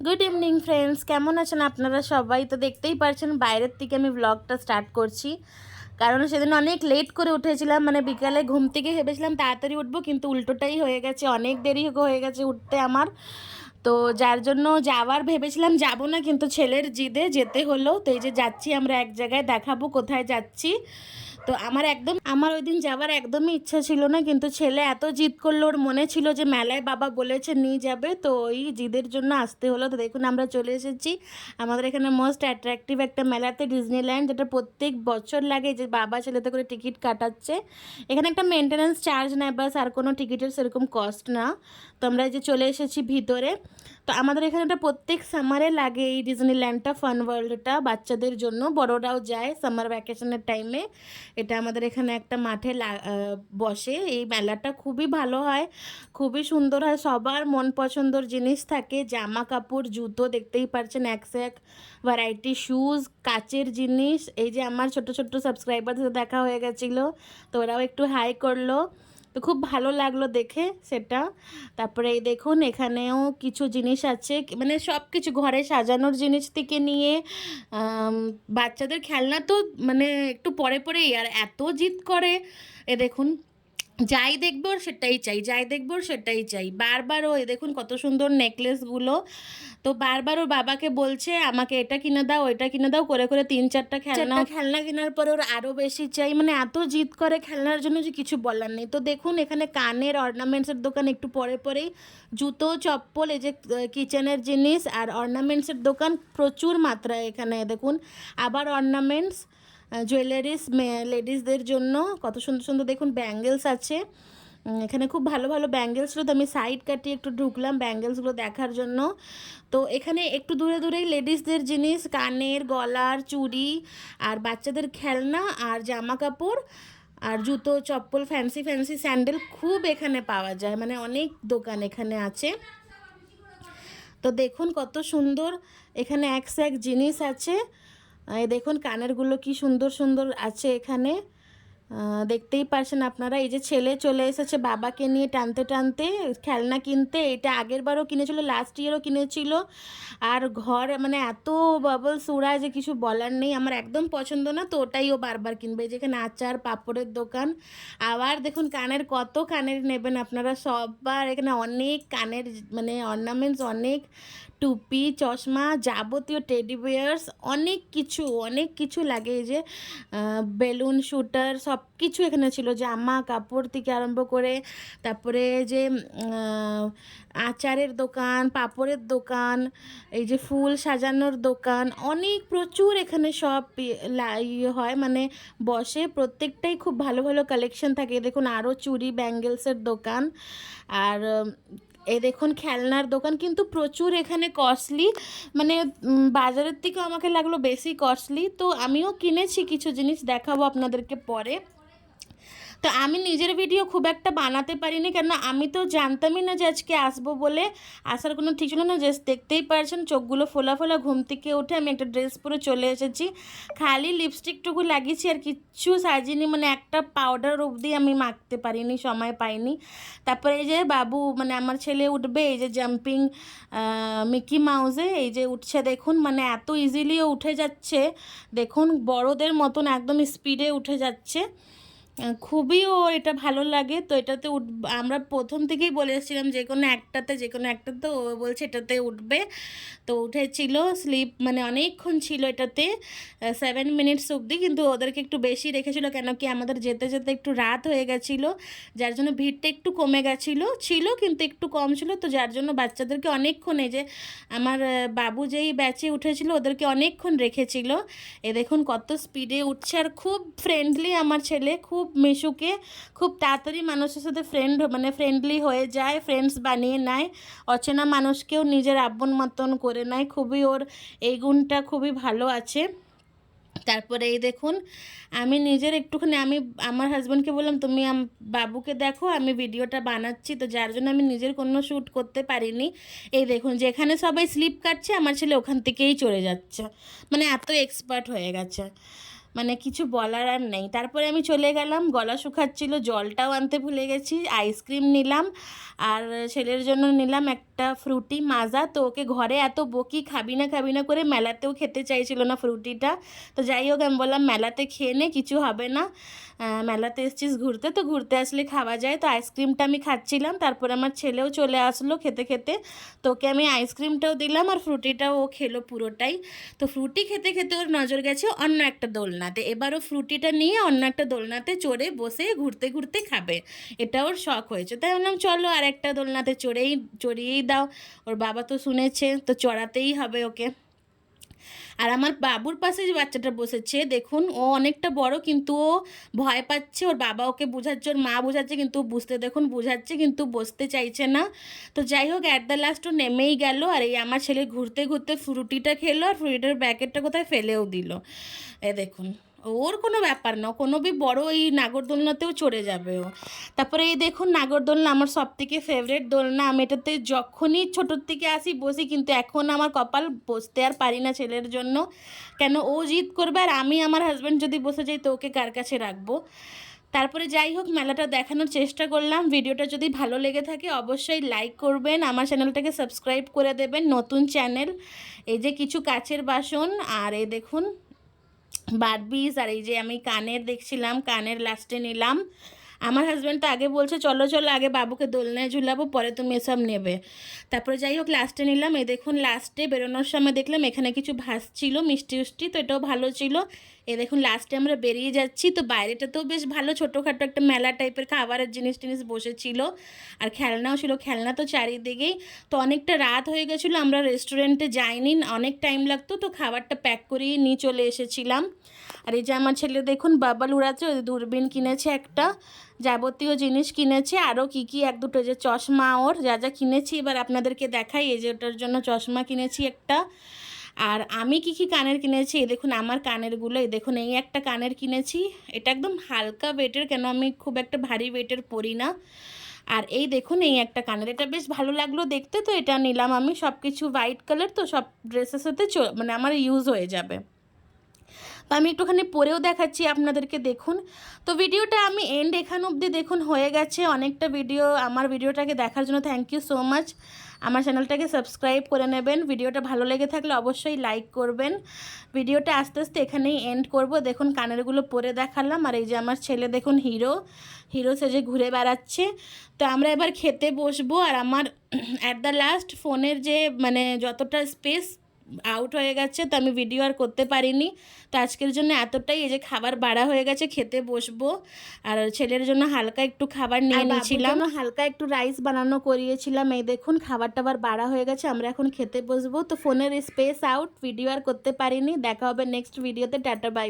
Good evening friends, কেমন আছেন আপনারা সবাই? তো দেখতেই পারছেন বাইরের থেকে আমি ব্লগটা স্টার্ট করছি, কারণ সেদিন অনেক লেট করে উঠেছিলাম। মানে বিকালে ঘুম থেকে ভেবেছিলাম তাড়াতাড়ি উঠবো, কিন্তু উল্টোটাই হয়ে গেছে, অনেক দেরি হয়ে গেছে উঠতে আমার। তো যার জন্য যাওয়ার ভেবেছিলাম যাব না, কিন্তু ছেলের জিদে যেতে হলো। তো এই যে যাচ্ছি আমরা এক জায়গায়, দেখাবো কোথায় যাচ্ছি। তো আমার ওই দিন যাওয়ার একদমই ইচ্ছা ছিল না, কিন্তু ছেলে এত জিদ করলো, ওর মনে ছিল যে মেলায় বাবা বলেছে নিয়ে যাবে, তো ওই জিদের জন্য আসতে হলো। তো দেখুন আমরা চলে এসেছি আমাদের এখানে মোস্ট অ্যাট্রাকটিভ একটা মেলাতে, ডিজনিল্যান্ড, যেটা প্রত্যেক বছর লাগে। যে বাবা ছেলেতে করে টিকিট কাটাচ্ছে, এখানে একটা মেনটেন্যান্স চার্জ নেয়, বাস, আর কোনো টিকিটের সেরকম কস্ট না। তো আমরা এই যে চলে এসেছি ভিতরে। তো আমাদের এখানে একটা প্রত্যেক সামারে লাগে এই ডিজনিল্যান্ডটা, ফান ওয়ার্ল্ডটা, বাচ্চাদের জন্য, বড়রাও যায় সামার ভ্যাকেশনের টাইমে। এটা আমাদের এখানে একটা মাঠে বসে। এই মেলাটা খুবই ভালো হয়, খুবই সুন্দর হয়, সবার মন পছন্দর জিনিস থাকে, জামা কাপড়, জুতো, দেখতেই পারছেন এক সে এক ভ্যারাইটি, শুজ, কাচের জিনিস। এই যে আমার ছোট ছোট সাবস্ক্রাইবারদের দেখা হয়ে গেছিলো, তো ওরাও একটু হাই করলো, তো খুব ভালো লাগলো দেখে সেটা। তারপরে এই দেখুন এখানেও কিছু জিনিস আছে, মানে সব কিছু ঘরে সাজানোর জিনিস থেকে নিয়ে বাচ্চাদের খেলনা তো মানে একটু পরে পরেই, আর এত জিদ করে। এ দেখুন, যাই দেখবো সেটাই চাই, যাই দেখবো সেটাই চাই, বারবার। ও দেখুন কত সুন্দর নেকলেসগুলো, তো বারবার ওর বাবাকে বলছে আমাকে এটা কিনে দাও, ওইটা কিনে দাও, করে করে 3-4টা খেলনা কেনার পরে ওর আরও বেশি চাই, মানে এত জিদ করে খেলনার জন্য যে কিছু বলার নেই। তো দেখুন এখানে কানের অর্নামেন্টসের দোকান, একটু পরে পরেই জুতো, চপ্পল, এই যে কিচেনের জিনিস আর অর্নামেন্টসের দোকান প্রচুর মাত্রায় এখানে। দেখুন আবার অর্নামেন্টস, জুয়েলারিস, লেডিসদের জন্য কত সুন্দর সুন্দর, দেখুন ব্যাঙ্গেলস আছে এখানে, খুব ভালো ভালো ব্যাঙ্গেলস ছিল। তো আমি সাইড কাটিয়ে একটু ঢুকলাম ব্যাঙ্গেলসগুলো দেখার জন্য। তো এখানে একটু দূরে দূরেই লেডিসদের জিনিস, কানের, গলার, চুড়ি, আর বাচ্চাদের খেলনা, আর জামা কাপড়, আর জুতো, চপ্পল, ফ্যান্সি ফ্যান্সি স্যান্ডেল খুব এখানে পাওয়া যায়, মানে অনেক দোকান এখানে আছে। তো দেখুন কত সুন্দর এখানে এক সে এক জিনিস আছে। এই দেখুন কানেরগুলো কি সুন্দর সুন্দর আছে এখানে, দেখতেই পারছেন আপনারা। এই যে ছেলে চলে এসেছে বাবাকে নিয়ে টানতে টানতে খেলনা কিনতে। এটা আগের বারও কিনেছিল, লাস্ট ইয়ারও কিনেছিল। আর ঘর মানে এত বাবলস উড়ায় যে কিছু বলার নেই, আমার একদম পছন্দ না, তো ওটাই ও বারবার কিনবে। যেখানে আচার, পাঁপড়ের দোকান, আবার দেখুন কানের, কত কানের নেবেন আপনারা সবার, এখানে অনেক কানের মানে অর্নামেন্টস, অনেক টুপি, চশমা, যাবতীয় টেডি বিয়ার্স, অনেক কিছু লাগে। এই যে বেলুন শুটার, সব কিছু এখানে ছিল, জামা কাপড় থেকে আরম্ভ করে। তারপরে যে আচারের দোকান, পাঁপড়ের দোকান, এই যে ফুল সাজানোর দোকান, অনেক প্রচুর এখানে সব ইয়ে হয়, মানে বসে। প্রত্যেকটাই খুব ভালো ভালো কালেকশন থাকে। দেখুন আরও চুড়ি, ব্যাঙ্গেলসের দোকান, আর এই দেখুন খেলনার দোকান, কিন্তু প্রচুর এখানে কস্টলি, মানে বাজারের থেকেও আমাকে লাগলো বেশি কস্টলি। তো আমিও কিনেছি কিছু জিনিস, দেখাবো আপনাদেরকে পরে। তো আমি নিজের ভিডিও খুব একটা বানাতে পারিনি, কেন আমি তো জানতামই না যে আজকে আসবো বলে, আসার কোনো ঠিক ছিল না। জাস্ট দেখতেই পারছেন চোখগুলো ফোলা ফোলা, ঘুম থেকে উঠে আমি একটা ড্রেস পরে চলে এসেছি, খালি লিপস্টিকটুকু লাগিয়েছি, আর কিচ্ছু সাজিনি, মানে একটা পাউডার অবধি আমি মাখতে পারিনি, সময় পাইনি। তারপরে এই যে বাবু মানে আমার ছেলে উঠবে, এই যে জাম্পিং মিকি মাউসে, এই যে উঠছে দেখুন, মানে এত ইজিলিও উঠে যাচ্ছে, দেখুন বড়দের মতন একদম স্পিডে উঠে যাচ্ছে। খুবই ওর এটা ভালো লাগে। তো এটাতে আমরা প্রথম থেকেই বলে এসেছিলাম যে কোনো একটাতে ও বলছে এটাতে উঠবে। তো উঠেছিল, স্লিপ মানে অনেকক্ষণ ছিল এটাতে, 7 মিনিটস অবধি, কিন্তু ওদেরকে একটু বেশি রেখেছিল, কেন কি আমাদের যেতে যেতে একটু রাত হয়ে গেছিলো, যার জন্য ভিড়টা একটু কমে গেছিলো, ছিল কিন্তু একটু কম ছিল। তো যার জন্য বাচ্চাদেরকে অনেকক্ষণ, এই যে আমার বাবু যেই ব্যাচে উঠেছিল ওদেরকে অনেকক্ষণ রেখেছিল। এ দেখুন কত স্পিডে উঠছে, আর খুব ফ্রেন্ডলি আমার ছেলে, খুব মিশুকে, খুব তাড়াতাড়ি মানুষের সাথে ফ্রেন্ডলি হয়ে যায়, ফ্রেন্ডস বানিয়ে নেয়, অচেনা মানুষকেও নিজের আপন মতন করে নেয়, খুবই ওর এই গুণটা খুবই ভালো আছে। তারপরে এই দেখুন আমি নিজের একটুখানি, আমি আমার হাজব্যান্ডকে বললাম তুমি বাবুকে দেখো, আমি ভিডিওটা বানাচ্ছি, তো যার জন্য আমি নিজের কোনো শ্যুট করতে পারিনি। এই দেখুন যেখানে সবাই স্লিপ কাটছে আমার ছেলে ওখান থেকেই চলে যাচ্ছে, মানে এত এক্সপার্ট হয়ে গেছে, মানে কিছু বলার আর নেই। তারপরে আমি চলে গেলাম, গলা শুকাচ্ছিল, জলটাও আনতে ভুলে গেছি, আইসক্রিম নিলাম, আর ছেলের জন্য নিলাম একটা ফ্রুটি মাজা, তো ওকে ঘরে এত বকি খাবি না করে মেলাতেও খেতে চাইছিল না ফ্রুটিটা। তো যাই হোক আমি বললাম মেলাতে খেয়ে নে, কিছু হবে না, মেলাতে এসছিস ঘুরতে, তো ঘুরতে আসলে খাওয়া যায়। তো আইসক্রিমটা আমি খাচ্ছিলাম, তারপর আমার ছেলেও চলে আসলো খেতে খেতে, তো ওকে আমি আইসক্রিমটাও দিলাম আর ফ্রুটিটাও ও খেলো পুরোটাই। তো ফ্রুটি খেতে খেতে ওর নজর গেছে অন্য একটা দোলনাতে, এবারও ফ্রুটিটা নিয়ে অন্য একটা দোলনাতে চড়ে বসে ঘুরতে ঘুরতে খাবে, এটা ওর শখ হয়েছে। তাই বললাম চলো আর একটা দোলনাতে চড়িয়েই দাও, ওর বাবা তো শুনেছে, তো চড়াতেই হবে ওকে। আর আমার বাবুর পাশে যে বাচ্চাটা বসেছে দেখুন, ও অনেকটা বড় কিন্তু ও ভয় পাচ্ছে, ওর বাবা ওকে বোঝাচ্ছে, ওর মা বোঝাচ্ছে, কিন্তু বুঝতে দেখুন বোঝাচ্ছে কিন্তু বসতে চাইছে না। তো যাই হোক অ্যাট দ্য লাস্ট ও নেমেই গেল, আর এই আমার ছেলে ঘুরতে ঘুরতে ফ্রুটিটা খেলো আর ফ্রুটিটার প্যাকেটটা কোথায় ফেলেও দিল। এ দেখুন, ওর কোনো ব্যাপার না, কোনো বড় এই নাগরদোলনাতেও চড়ে যাবে ও। তারপরে এই দেখুন নাগরদোলনা আমার সব থেকে ফেভারিট দোলনা, আমি এটাতে যখনই ছোটোর থেকে আসি বসি, কিন্তু এখন আমার কপাল বসতে আর পারি না ছেলের জন্য, কেন ও জিদ করবে আর আমি আমার হাজব্যান্ড যদি বসে যাই তো ওকে কার কাছে রাখবো। তারপরে যাই হোক মেলাটা দেখানোর চেষ্টা করলাম, ভিডিওটা যদি ভালো লেগে থাকে অবশ্যই লাইক করবেন, আমার চ্যানেলটাকে সাবস্ক্রাইব করে দেবেন, নতুন চ্যানেল। এই যে কিছু কাচের বাসন, আর এই দেখুন বারবিস, আর এই যে আমি কানের দেখছিলাম, কানের লাস্টে নিলাম। আমার হাজব্যান্ড তো আগে বলছে চলো চলো আগে বাবুকে দোলনায় ঝুলাবো, পরে তুমি এসব নেবে। তারপরে যাই হোক লাস্টে নিলাম। এই দেখুন লাস্টে বেরোনোর সময় দেখলাম এখানে কিছু ভাসছিল মিষ্টি উষ্টি, তো এটাও ভালো ছিল। এই দেখুন লাস্টে আমরা বেরিয়ে যাচ্ছি, তো বাইরেটাতেও বেশ ভালো ছোটোখাটো একটা মেলা টাইপের খাবারের জিনিস টিনিস বসেছিল, আর খেলনাও ছিল, খেলনা তো চারিদিকেই। তো অনেকটা রাত হয়ে গেছিলো, আমরা রেস্টুরেন্টে যাইনি, অনেক টাইম লাগতো, তো খাবারটা প্যাক করিয়ে নিয়ে চলে এসেছিলাম। আর এই যে আমার ছেলে দেখুন বাবাল উড়াচ্ছে, ওই দূরবীন কিনেছে একটা, যাবতীয় জিনিস কিনেছে, আরও কী এক দুটো যে চশমা ওর যা যা কিনেছি এবার আপনাদেরকে দেখাই। এই যে ওটার জন্য চশমা কিনেছি একটা, আর আমি কী কানের কিনেছি এই দেখুন আমার কানেরগুলো, এই দেখুন এই একটা কানের কিনেছি, এটা একদম হালকা ওয়েটের, কেন আমি খুব একটা ভারী ওয়েটের পরি না। আর এই দেখুন এই একটা কানের, এটা বেশ ভালো লাগলো দেখতে, তো এটা নিলাম আমি। সব কিছু হোয়াইট কালার, তো সব ড্রেসের সাথে মানে আমার ইউজ হয়ে যাবে। তো আমি একটুখানি পরেও দেখাচ্ছি আপনাদেরকে দেখুন। তো ভিডিওটা আমি এন্ড এখান অবধি দেখুন হয়ে গেছে অনেকটা ভিডিও। আমার ভিডিওটাকে দেখার জন্য থ্যাংক ইউ সো মাচ। আমার চ্যানেলটাকে সাবস্ক্রাইব করে নেবেন, ভিডিওটা ভালো লেগে থাকলে অবশ্যই লাইক করবেন। ভিডিওটা আস্তে আস্তে এখানেই এন্ড করব। দেখুন কানেরগুলো পরে দেখালাম, আর এই যে আমার ছেলে দেখুন হিরো সেজে ঘুরে বেড়াচ্ছে। তো আমরা এবার খেতে বসবো, আর আমার অ্যাট দ্য লাস্ট ফোনের যে মানে যতটা স্পেস আউট হয়ে গেছে, তো আমি ভিডিও আর করতে পারিনি। তো আজকের জন্য এতটাই, এই যে খাবার বাড়া হয়ে গেছে, খেতে বসবো। আর ছেলের জন্য হালকা একটু খাবার নিয়ে নিয়েছিলাম, হালকা একটু রাইস বানানো করিয়েছিলাম। এই দেখুন খাবার টাবার বাড়া হয়ে গেছে, আমরা এখন খেতে বসবো। তো ফোনের স্পেস আউট, ভিডিও আর করতে পারিনি। দেখা হবে নেক্সট ভিডিওতে, টাটা বাই বাই।